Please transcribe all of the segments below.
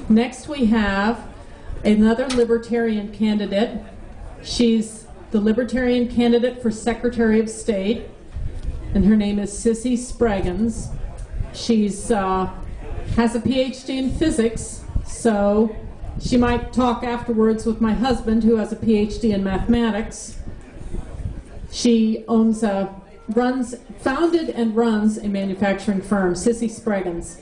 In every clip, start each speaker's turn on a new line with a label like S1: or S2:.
S1: Next we have another Libertarian candidate. She's the Libertarian candidate for Secretary of State, and her name is Cisse Spragins. She's has a PhD in physics, so she might talk afterwards with my husband, who has a PhD in mathematics. She founded and runs a manufacturing firm. Cisse Spragins.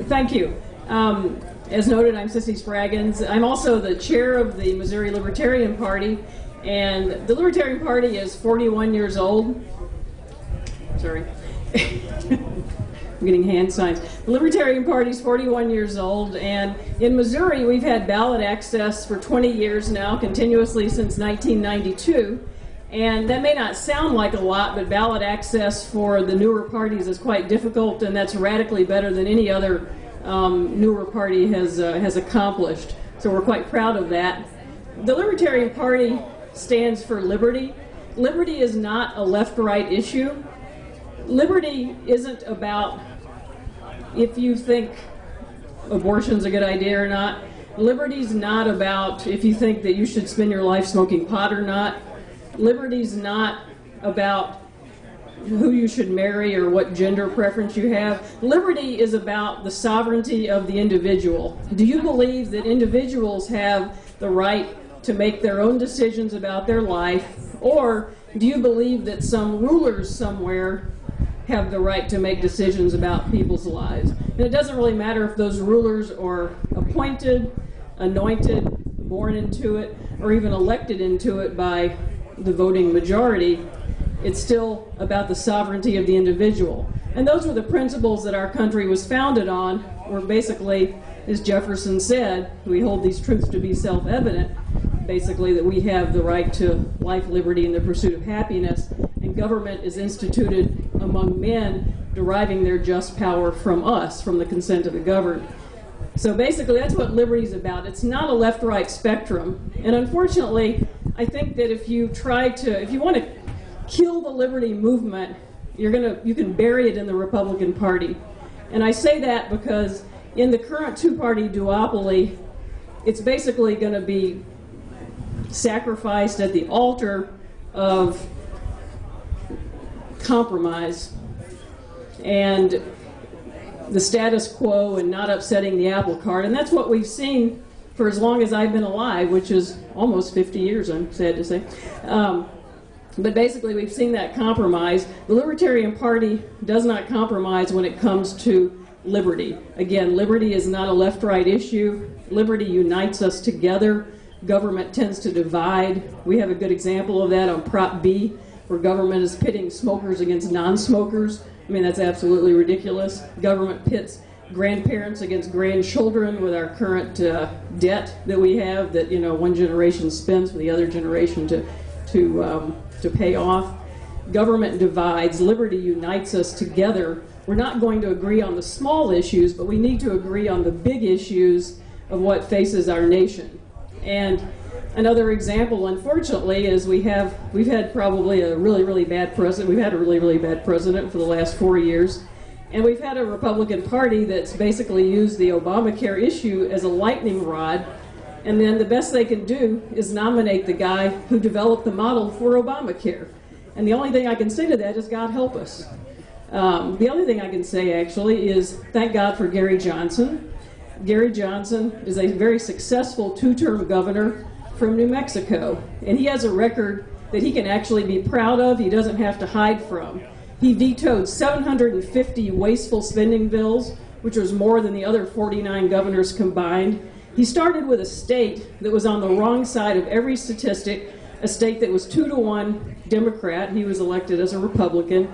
S2: Thank you. As noted, I'm Cisse Spragins. I'm also the chair of the Missouri Libertarian Party, and the Libertarian Party is 41 years old. Sorry. I'm getting hand signs. The Libertarian Party is 41 years old, and in Missouri we've had ballot access for 20 years now, continuously since 1992. And that may not sound like a lot, but ballot access for the newer parties is quite difficult, and that's radically better than any other newer party has accomplished. So we're quite proud of that. The Libertarian Party stands for liberty. Liberty is not a left-right issue. Liberty isn't about if you think abortion's a good idea or not. Liberty's not about if you think that you should spend your life smoking pot or not. Liberty's not about who you should marry or what gender preference you have. Liberty is about the sovereignty of the individual. Do you believe that individuals have the right to make their own decisions about their life, or do you believe that some rulers somewhere have the right to make decisions about people's lives? And it doesn't really matter if those rulers are appointed, anointed, born into it, or even elected into it by the voting majority. It's still about the sovereignty of the individual. And those were the principles that our country was founded on, where basically, as Jefferson said, we hold these truths to be self-evident, basically that we have the right to life, liberty, and the pursuit of happiness, and government is instituted among men, deriving their just power from us, from the consent of the governed. So basically, that's what liberty is about. It's not a left-right spectrum. And unfortunately, I think that if you want to kill the liberty movement, you can bury it in the Republican Party. And I say that because in the current two-party duopoly, it's basically going to be sacrificed at the altar of compromise and the status quo and not upsetting the apple cart. And that's what we've seen for as long as I've been alive, which is almost 50 years, I'm sad to say. But basically, we've seen that compromise. The Libertarian Party does not compromise when it comes to liberty. Again, liberty is not a left-right issue. Liberty unites us together. Government tends to divide. We have a good example of that on Prop B, where government is pitting smokers against non-smokers. I mean, that's absolutely ridiculous. Government pits grandparents against grandchildren with our current debt that we have that, one generation spends for the other generation to pay off. Government divides. Liberty unites us together. We're not going to agree on the small issues, but we need to agree on the big issues of what faces our nation. And another example, unfortunately, is we've had probably a really, really bad president. We've had a really, really bad president for the last 4 years. And we've had a Republican Party that's basically used the Obamacare issue as a lightning rod. And then the best they can do is nominate the guy who developed the model for Obamacare. And the only thing I can say to that is God help us. The other thing I can say, actually, is thank God for Gary Johnson. Gary Johnson is a very successful two-term governor from New Mexico. And he has a record that he can actually be proud of. He doesn't have to hide from. He vetoed 750 wasteful spending bills, which was more than the other 49 governors combined. He started with a state that was on the wrong side of every statistic, a state that was 2-to-1 Democrat. He was elected as a Republican.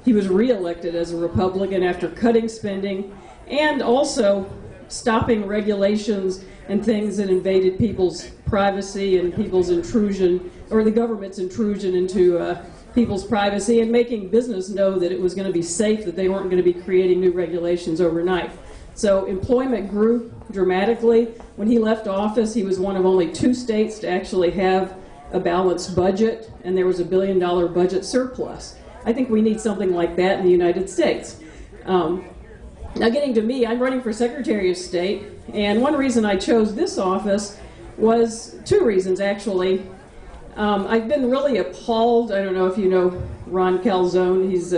S2: He was re-elected as a Republican after cutting spending and also stopping regulations and things that invaded people's privacy and people's intrusion, or the government's intrusion into people's privacy, and making business know that it was going to be safe, that they weren't going to be creating new regulations overnight. So employment grew dramatically. When he left office, he was one of only 2 states to actually have a balanced budget, and there was a $1 billion budget surplus. I think we need something like that in the United States. Now getting to me, I'm running for Secretary of State, and one reason I chose this office was two reasons, actually. I've been really appalled. I don't know if you know Ron Calzone. He's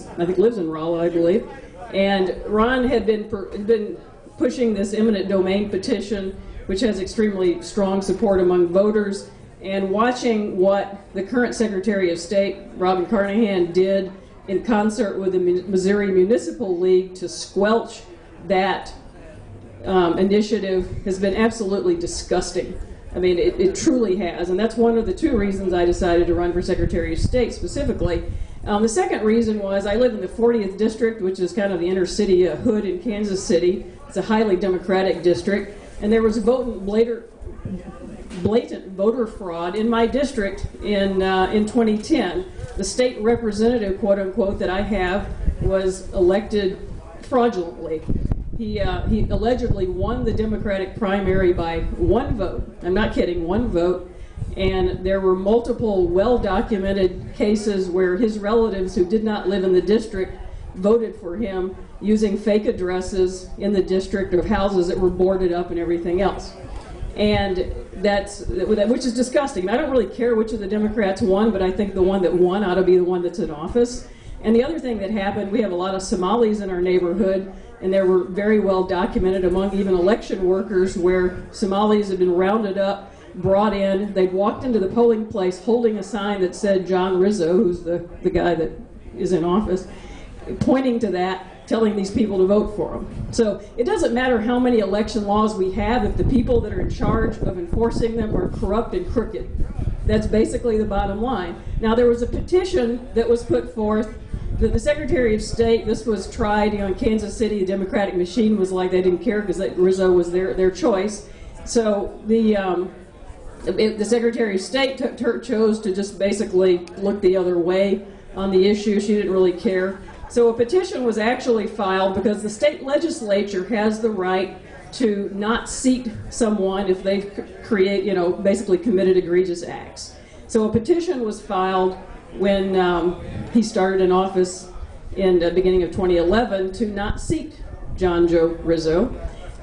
S2: I think lives in Rolla, I believe. And Ron had been pushing this eminent domain petition, which has extremely strong support among voters. And watching what the current Secretary of State, Robin Carnahan, did in concert with the Missouri Municipal League to squelch that initiative has been absolutely disgusting. I mean, it truly has, and that's one of the two reasons I decided to run for Secretary of State specifically. The second reason was I live in the 40th district, which is kind of the inner city hood in Kansas City. It's a highly Democratic district, and there was blatant voter fraud in my district in 2010. The state representative, quote unquote, that I have was elected fraudulently. He allegedly won the Democratic primary by 1 vote. I'm not kidding, 1 vote. And there were multiple well-documented cases where his relatives who did not live in the district voted for him using fake addresses in the district of houses that were boarded up and everything else. And which is disgusting. I don't really care which of the Democrats won, but I think the one that won ought to be the one that's in office. And the other thing that happened, we have a lot of Somalis in our neighborhood, and there were very well documented among even election workers where Somalis had been rounded up, brought in, they'd walked into the polling place holding a sign that said John Rizzo, who's the guy that is in office, pointing to that, telling these people to vote for them. So it doesn't matter how many election laws we have if the people that are in charge of enforcing them are corrupt and crooked. That's basically the bottom line. Now there was a petition that was put forth that the Secretary of State, this was tried, in Kansas City, the Democratic machine was like they didn't care because Rizzo was their choice. So the Secretary of State chose to just basically look the other way on the issue. She didn't really care. So a petition was actually filed because the state legislature has the right to not seat someone if they basically committed egregious acts. So a petition was filed when he started in office in the beginning of 2011 to not seat John Joe Rizzo.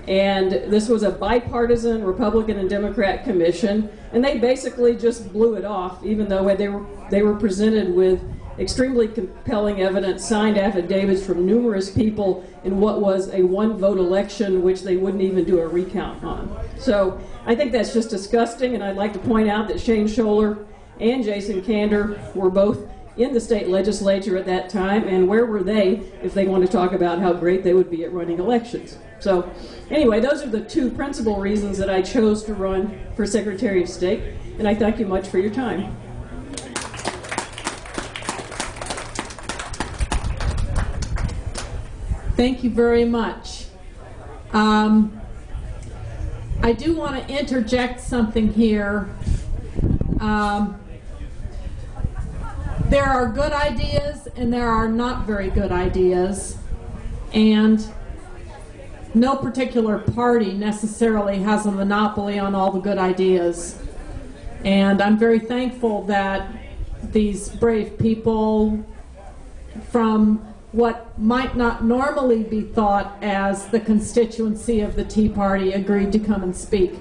S2: And this was a bipartisan Republican and Democrat commission, and they basically just blew it off, even though they were presented with extremely compelling evidence, signed affidavits from numerous people in what was a 1-vote election, which they wouldn't even do a recount on. So I think that's just disgusting, and I'd like to point out that Shane Scholler and Jason Kander were both in the state legislature at that time, and where were they if they want to talk about how great they would be at running elections? So anyway, those are the two principal reasons that I chose to run for Secretary of State, and I thank you much for your time.
S1: Thank you very much. I do want to interject something here. There are good ideas and there are not very good ideas, and no particular party necessarily has a monopoly on all the good ideas. And I'm very thankful that these brave people from what might not normally be thought as the constituency of the Tea Party agreed to come and speak.